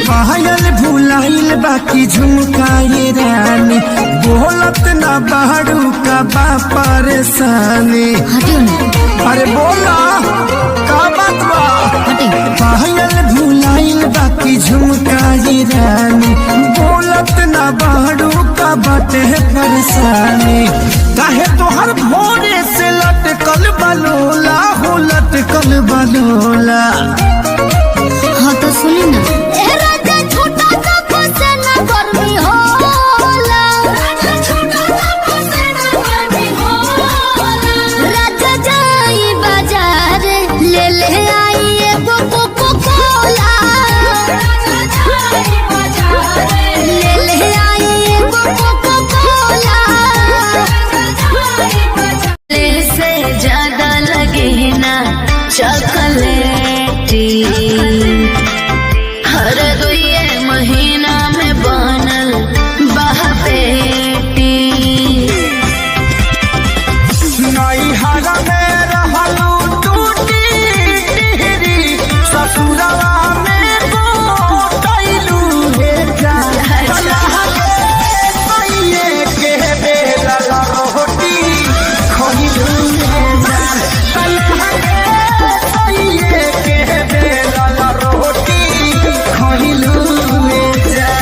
पायल भुलाइल बाकी झुमकाए रानी बोलत ना बाड़ू का बा परेशानी। अरे बोला का बात बा? पायल भुलाइल बाकी झुमकाए रानी बोलत ना बाड़ू का बाटे परेशानी। काहे तोहर भोरे से लटकल बलोला हो लटकल बलोला। हाँ तो सुनी ना चॉकलेटी हर दुए महीना में बनल बहपेटी। नैहरा में रहलू टूटी टिहरी ससुरवा में गोटैलू हे जा। के बेला रोटी खइलू हे जा।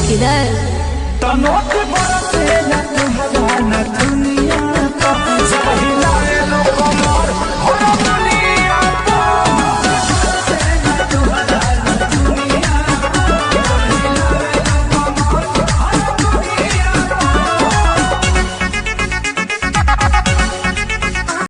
किधर